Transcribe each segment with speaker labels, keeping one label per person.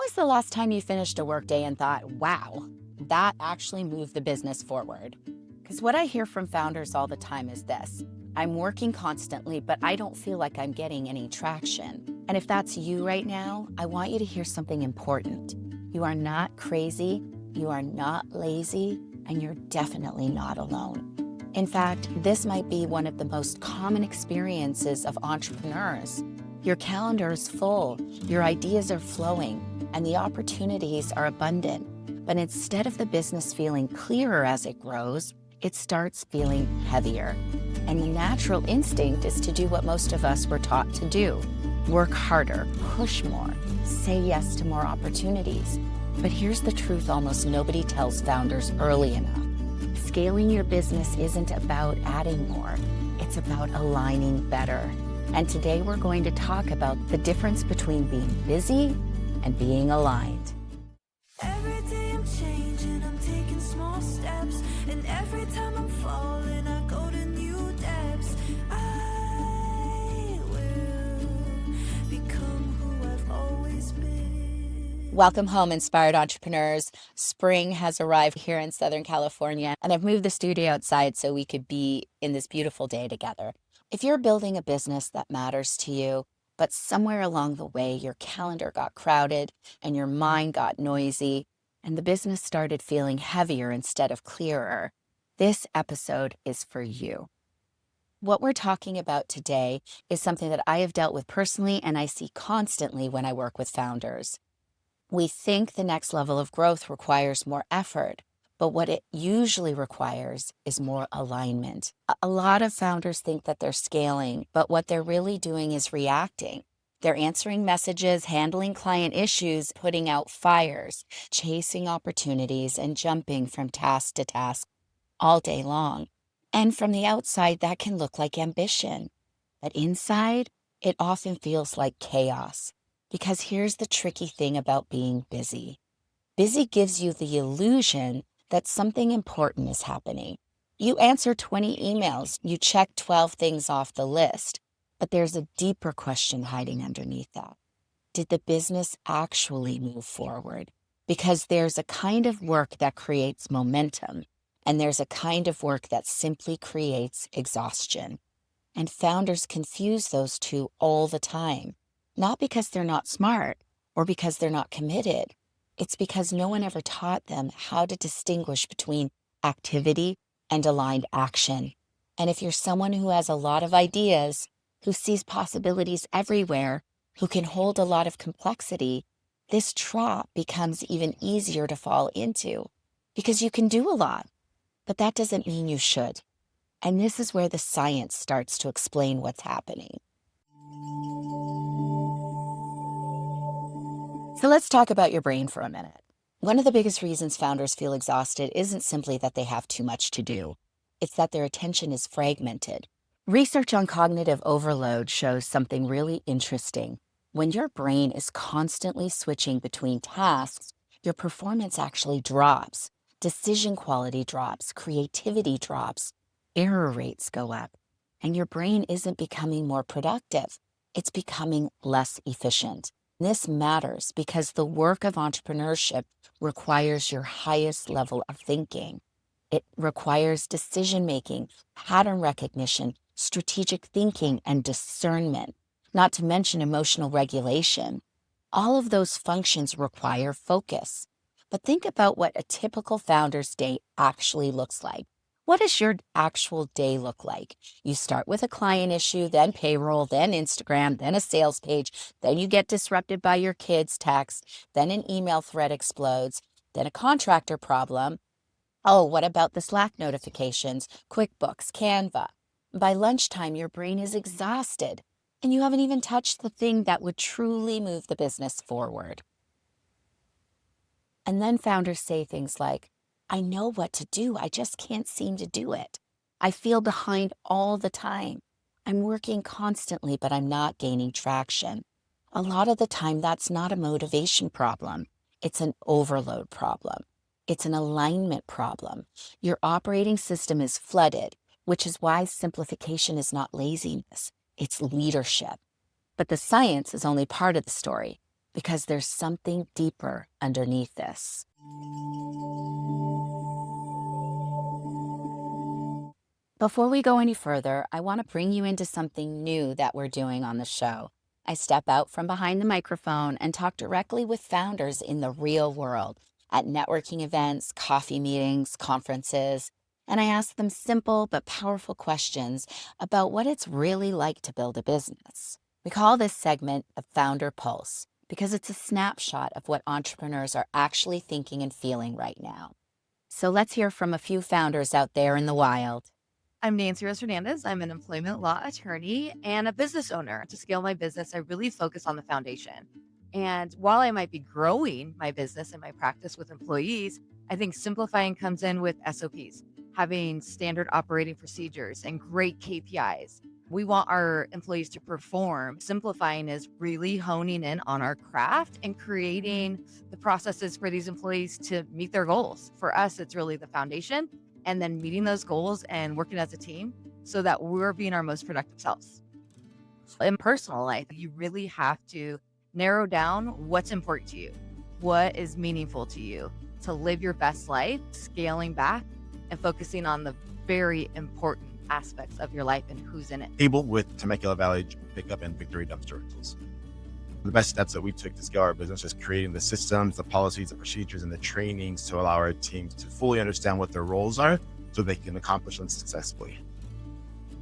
Speaker 1: was the last time you finished a workday and thought, wow, that actually moved the business forward? Because what I hear from founders all the time is this: I'm working constantly, but I don't feel like I'm getting any traction. And if that's you right now, I want you to hear something important. You are not crazy, you are not lazy, and you're definitely not alone. In fact, this might be one of the most common experiences of entrepreneurs. Your calendar is full, your ideas are flowing, and the opportunities are abundant. But instead of the business feeling clearer as it grows, it starts feeling heavier. And the natural instinct is to do what most of us were taught to do: work harder, push more, say yes to more opportunities. But here's the truth almost nobody tells founders early enough. Scaling your business isn't about adding more, it's about aligning better. And today we're going to talk about the difference between being busy and being aligned.
Speaker 2: Every day I'm changing, I'm taking small steps, and every time I'm falling, I go to new depths. I will become who I've always been.
Speaker 1: Welcome home, inspired entrepreneurs. Spring has arrived here in Southern California, and I've moved the studio outside so we could be in this beautiful day together. If you're building a business that matters to you, but somewhere along the way your calendar got crowded and your mind got noisy and the business started feeling heavier instead of clearer, this episode is for you. What we're talking about today is something that I have dealt with personally and I see constantly when I work with founders. We think the next level of growth requires more effort, but what it usually requires is more alignment. A lot of founders think that they're scaling, but what they're really doing is reacting. They're answering messages, handling client issues, putting out fires, chasing opportunities, and jumping from task to task all day long. And from the outside, that can look like ambition. But inside, it often feels like chaos. Because here's the tricky thing about being busy. Busy gives you the illusion that something important is happening. You answer 20 emails, you check 12 things off the list, but there's a deeper question hiding underneath that. Did the business actually move forward? Because there's a kind of work that creates momentum, and there's a kind of work that simply creates exhaustion. And founders confuse those two all the time, not because they're not smart or because they're not committed. It's because no one ever taught them how to distinguish between activity and aligned action. And if you're someone who has a lot of ideas, who sees possibilities everywhere, who can hold a lot of complexity, this trap becomes even easier to fall into because you can do a lot, but that doesn't mean you should. And this is where the science starts to explain what's happening. So let's talk about your brain for a minute. One of the biggest reasons founders feel exhausted isn't simply that they have too much to do. It's that their attention is fragmented. Research on cognitive overload shows something really interesting. When your brain is constantly switching between tasks, your performance actually drops. Decision quality drops, creativity drops, error rates go up, and your brain isn't becoming more productive. It's becoming less efficient. This matters because the work of entrepreneurship requires your highest level of thinking. It requires decision-making, pattern recognition, strategic thinking, and discernment, not to mention emotional regulation. All of those functions require focus. But think about what a typical founder's day actually looks like. What does your actual day look like? You start with a client issue, then payroll, then Instagram, then a sales page, then you get disrupted by your kids' text, then an email thread explodes, then a contractor problem. Oh, what about the Slack notifications, QuickBooks, Canva? By lunchtime, your brain is exhausted, and you haven't even touched the thing that would truly move the business forward. And then founders say things like, I know what to do, I just can't seem to do it. I feel behind all the time. I'm working constantly, but I'm not gaining traction. A lot of the time, that's not a motivation problem. It's an overload problem. It's an alignment problem. Your operating system is flooded, which is why simplification is not laziness, it's leadership. But the science is only part of the story. because there's something deeper underneath this. Before we go any further, I want to bring you into something new that we're doing on the show. I step out from behind the microphone and talk directly with founders in the real world at networking events, coffee meetings, conferences, and I ask them simple but powerful questions about what it's really like to build a business. We call this segment the Founder Pulse because it's a snapshot of what entrepreneurs are actually thinking and feeling right now. So let's hear from a few founders out there in the wild.
Speaker 3: I'm Nancy Rose Hernandez. I'm an employment law attorney and a business owner. To scale my business, I really focus on the foundation. And while I might be growing my business and my practice with employees, I think simplifying comes in with SOPs, having standard operating procedures and great KPIs. We want our employees to perform. Simplifying is really honing in on our craft and creating the processes for these employees to meet their goals. For us, it's really the foundation and then meeting those goals and working as a team so that we're being our most productive selves. In personal life, you really have to narrow down what's important to you, what is meaningful to you, to live your best life, scaling back and focusing on the very important aspects of your life and who's in it.
Speaker 4: Able with Temecula Valley Pickup and Victory Dumpster Rentals. The best steps that we took to scale our business is creating the systems, the policies, the procedures, and the trainings to allow our teams to fully understand what their roles are so they can accomplish them successfully.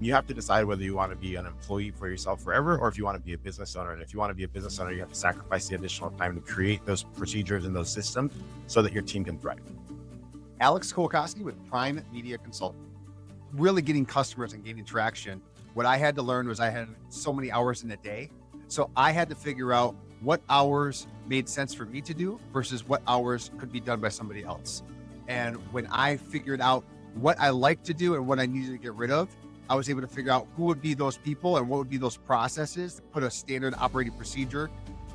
Speaker 4: You have to decide whether you want to be an employee for yourself forever or if you want to be a business owner. And if you want to be a business owner, you have to sacrifice the additional time to create those procedures and those systems so that your team can thrive.
Speaker 5: Alex Kolakowski with Prime Media Consulting. Really getting customers and gaining traction. What I had to learn was I had so many hours in a day. So I had to figure out what hours made sense for me to do versus what hours could be done by somebody else. And when I figured out what I like to do and what I needed to get rid of, I was able to figure out who would be those people and what would be those processes, put a standard operating procedure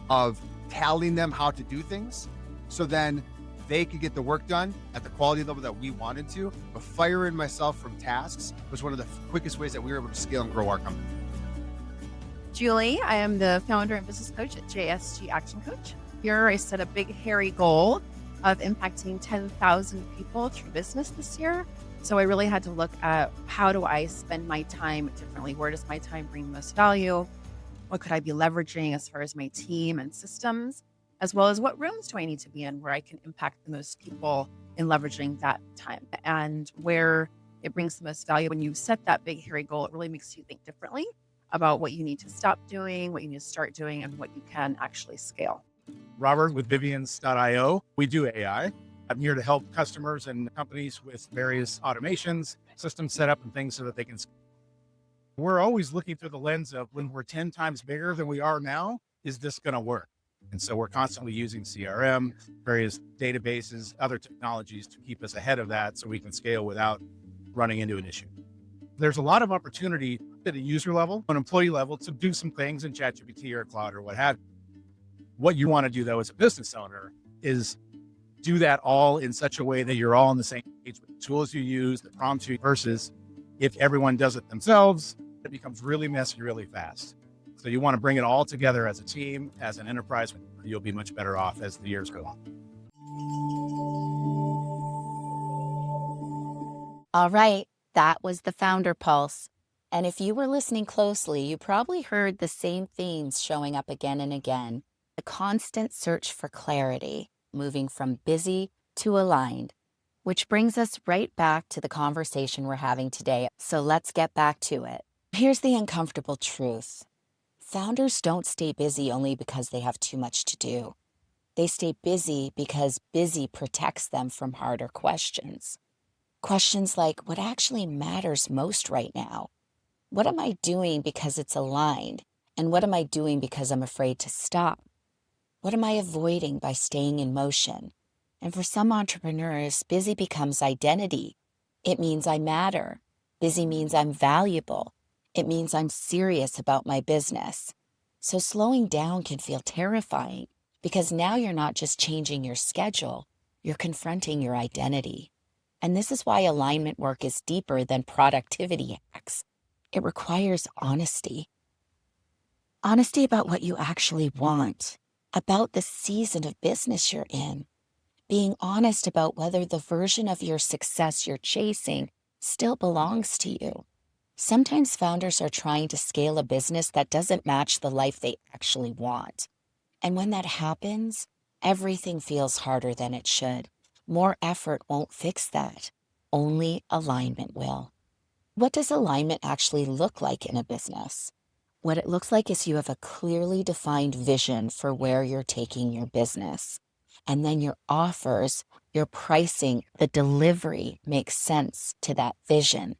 Speaker 5: of telling them how to do things. So then they could get the work done at the quality level that we wanted to. But firing myself from tasks was one of the quickest ways that we were able to scale and grow our company.
Speaker 3: Julie, I am the founder and business coach at JSG Action Coach. Here I set a big, hairy goal of impacting 10,000 people through business this year. So I really had to look at how do I spend my time differently? Where does my time bring the most value? What could I be leveraging as far as my team and systems, as well as what rooms do I need to be in where I can impact the most people in leveraging that time and where it brings the most value. When you set that big, hairy goal, it really makes you think differently about what you need to stop doing, what you need to start doing, and what you can actually scale.
Speaker 6: Robert with Vivians.io. We do AI. I'm here to help customers and companies with various automations, system setup, and things so that they can. We're always looking through the lens of when we're 10 times bigger than we are now, is this going to work? And so we're constantly using CRM, various databases, other technologies to keep us ahead of that so we can scale without running into an issue. There's a lot of opportunity at a user level, an employee level, to do some things in ChatGPT or Cloud or what have you. What you want to do, though, as a business owner is do that all in such a way that you're all on the same page with the tools you use, the prompts you, versus if everyone does it themselves, it becomes really messy really fast. So you want to bring it all together as a team, as an enterprise. You'll be much better off as the years go on.
Speaker 1: All right, that was the Founder Pulse. And if you were listening closely, you probably heard the same themes showing up again and again. The constant search for clarity, moving from busy to aligned, which brings us right back to the conversation we're having today. So let's get back to it. Here's the uncomfortable truth. Founders don't stay busy only because they have too much to do. They stay busy because busy protects them from harder questions. Questions like, what actually matters most right now? What am I doing because it's aligned? And what am I doing because I'm afraid to stop? What am I avoiding by staying in motion? And for some entrepreneurs, busy becomes identity. It means I matter. Busy means I'm valuable. It means I'm serious about my business. So slowing down can feel terrifying because now you're not just changing your schedule, you're confronting your identity. And this is why alignment work is deeper than productivity hacks. It requires honesty. Honesty about what you actually want about the season of business you're in, being honest about whether the version of your success you're chasing still belongs to you. Sometimes founders are trying to scale a business that doesn't match the life they actually want. And when that happens, everything feels harder than it should. More effort won't fix that. Only alignment will. What does alignment actually look like in a business? What it looks like is you have a clearly defined vision for where you're taking your business. And then your offers, your pricing, the delivery makes sense to that vision.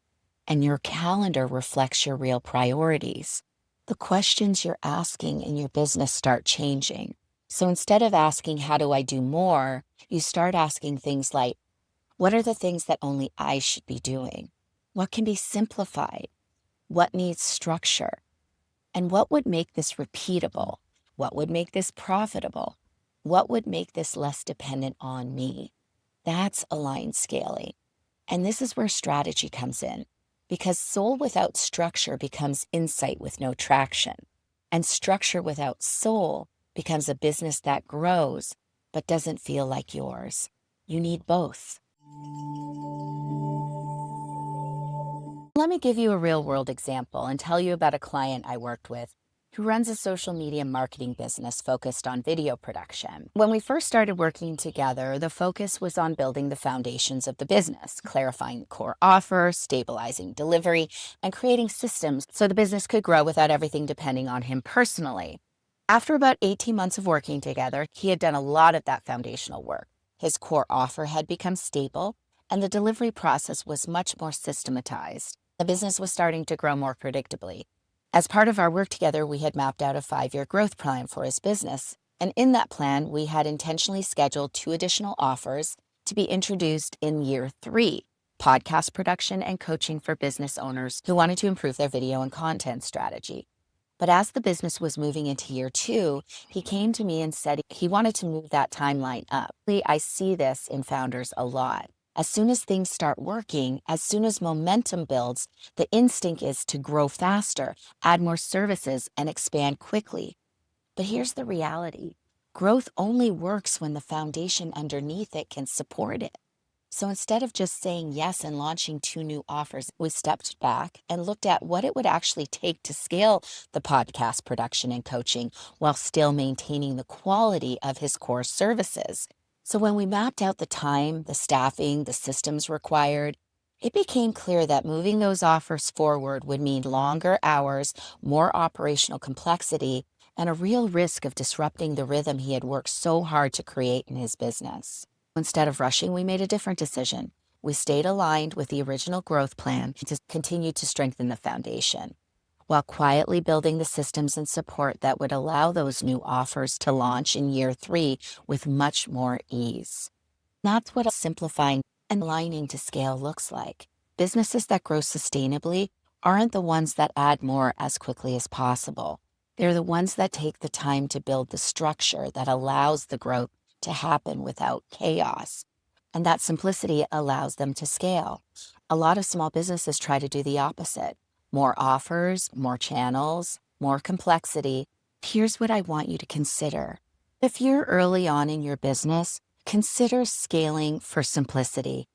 Speaker 1: And your calendar reflects your real priorities. The questions you're asking in your business start changing. So instead of asking, how do I do more? You start asking things like, what are the things that only I should be doing? What can be simplified? What needs structure? And what would make this repeatable? What would make this profitable? What would make this less dependent on me? That's aligned scaling. And this is where strategy comes in, because soul without structure becomes insight with no traction. And structure without soul becomes a business that grows but doesn't feel like yours. You need both. Let me give you a real-world example and tell you about a client I worked with who runs a social media marketing business focused on video production. When we first started working together, the focus was on building the foundations of the business, clarifying the core offer, stabilizing delivery, and creating systems so the business could grow without everything depending on him personally. After about 18 months of working together, he had done a lot of that foundational work. His core offer had become stable, and the delivery process was much more systematized. The business was starting to grow more predictably. As part of our work together, we had mapped out a 5-year growth plan for his business. And in that plan, we had intentionally scheduled 2 additional offers to be introduced in year 3, podcast production and coaching for business owners who wanted to improve their video and content strategy. But as the business was moving into year 2, he came to me and said he wanted to move that timeline up. I see this in founders a lot. As soon as things start working, as soon as momentum builds, the instinct is to grow faster, add more services, and expand quickly. But here's the reality. Growth only works when the foundation underneath it can support it. So instead of just saying yes and launching 2 new offers, we stepped back and looked at what it would actually take to scale the podcast production and coaching while still maintaining the quality of his core services. So when we mapped out the time, the staffing, the systems required, it became clear that moving those offers forward would mean longer hours, more operational complexity, and a real risk of disrupting the rhythm he had worked so hard to create in his business. Instead of rushing, we made a different decision. We stayed aligned with the original growth plan to continue to strengthen the foundation, while quietly building the systems and support that would allow those new offers to launch in year 3 with much more ease. That's what simplifying and aligning to scale looks like. Businesses that grow sustainably aren't the ones that add more as quickly as possible. They're the ones that take the time to build the structure that allows the growth to happen without chaos. And that simplicity allows them to scale. A lot of small businesses try to do the opposite. More offers, more channels, more complexity. Here's what I want you to consider. If you're early on in your business, consider scaling for simplicity.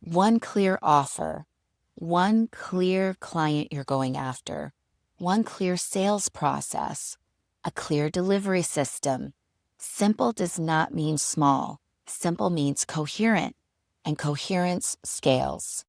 Speaker 1: One clear offer, one clear client you're going after, one clear sales process, a clear delivery system. Simple does not mean small. Simple means coherent, and coherence scales.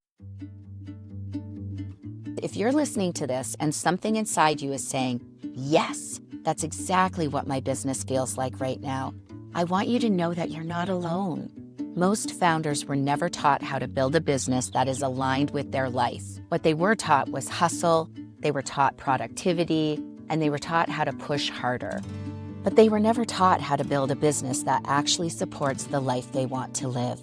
Speaker 1: If you're listening to this and something inside you is saying, yes, that's exactly what my business feels like right now, I want you to know that you're not alone. Most founders were never taught how to build a business that is aligned with their life. What they were taught was hustle, they were taught productivity, and they were taught how to push harder. But they were never taught how to build a business that actually supports the life they want to live.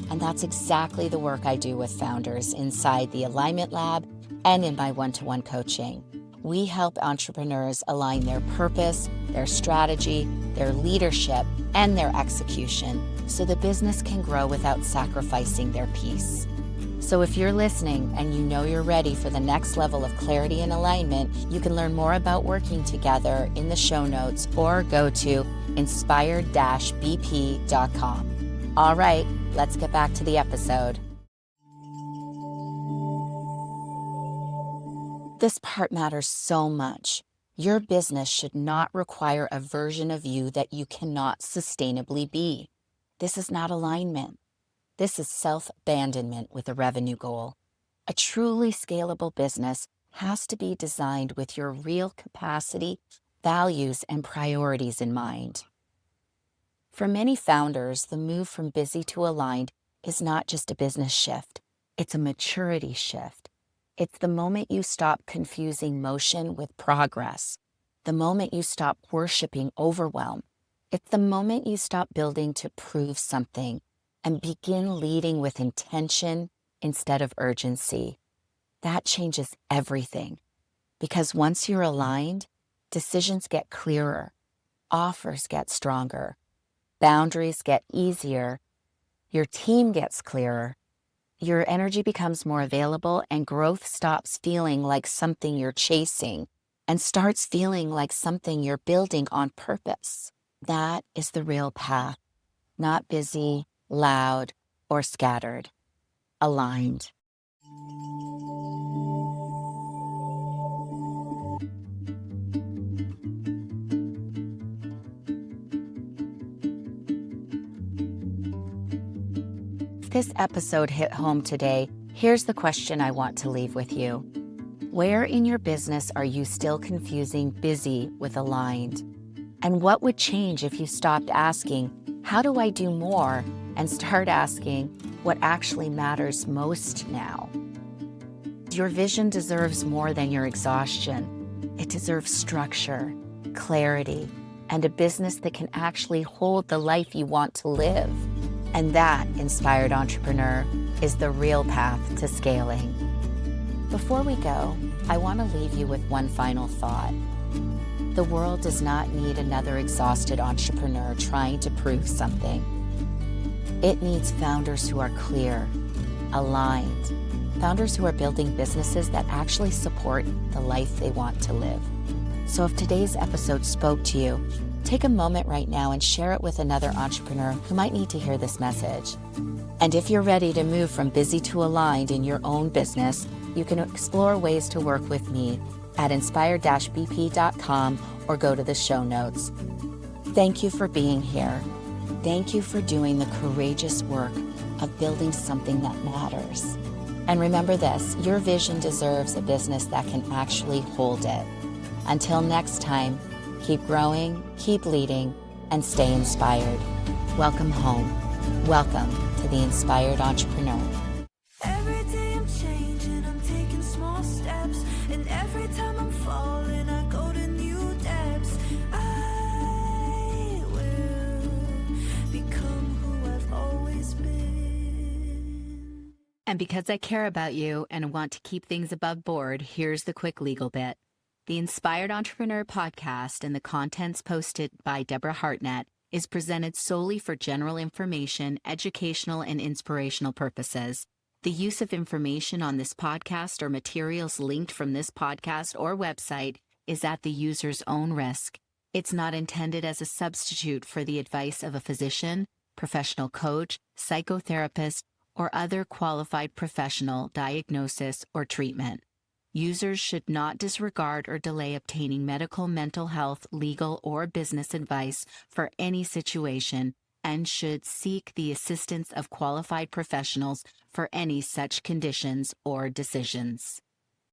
Speaker 1: And that's exactly the work I do with founders inside the Alignment Lab and in my one-to-one coaching. We help entrepreneurs align their purpose, their strategy, their leadership, and their execution so the business can grow without sacrificing their peace. So if you're listening and you know you're ready for the next level of clarity and alignment, you can learn more about working together in the show notes or go to inspired-bp.com. All right, let's get back to the episode. This part matters so much. Your business should not require a version of you that you cannot sustainably be. This is not alignment. This is self-abandonment with a revenue goal. A truly scalable business has to be designed with your real capacity, values, and priorities in mind. For many founders, the move from busy to aligned is not just a business shift. It's a maturity shift. It's the moment you stop confusing motion with progress, the moment you stop worshiping overwhelm. It's the moment you stop building to prove something and begin leading with intention instead of urgency. That changes everything, because once you're aligned, decisions get clearer, offers get stronger, boundaries get easier, your team gets clearer, your energy becomes more available, and growth stops feeling like something you're chasing and starts feeling like something you're building on purpose. That is the real path, not busy, loud, or scattered. Aligned. If this episode hit home today, here's the question I want to leave with you. Where in your business are you still confusing busy with aligned? And what would change if you stopped asking, how do I do more, and start asking, what actually matters most now? Your vision deserves more than your exhaustion. It deserves structure, clarity, and a business that can actually hold the life you want to live. And that, inspired entrepreneur, is the real path to scaling. Before we go, I want to leave you with one final thought. The world does not need another exhausted entrepreneur trying to prove something. It needs founders who are clear, aligned, founders who are building businesses that actually support the life they want to live. So if today's episode spoke to you, take a moment right now and share it with another entrepreneur who might need to hear this message. And if you're ready to move from busy to aligned in your own business, you can explore ways to work with me at inspired-bp.com or go to the show notes. Thank you for being here. Thank you for doing the courageous work of building something that matters. And remember this, your vision deserves a business that can actually hold it. Until next time, keep growing, keep leading, and stay inspired. Welcome home. Welcome to the Inspired Entrepreneur.
Speaker 2: Every day I'm changing, I'm taking small steps, and every time I'm falling, I go to new depths. I will become who I've always been.
Speaker 1: And because I care about you and want to keep things above board, here's the quick legal bit. The Inspired Entrepreneur podcast and the contents posted by Deborah Hartnett is presented solely for general information, educational, and inspirational purposes. The use of information on this podcast or materials linked from this podcast or website is at the user's own risk. It's not intended as a substitute for the advice of a physician, professional coach, psychotherapist, or other qualified professional diagnosis or treatment. Users should not disregard or delay obtaining medical, mental health, legal, or business advice for any situation and should seek the assistance of qualified professionals for any such conditions or decisions.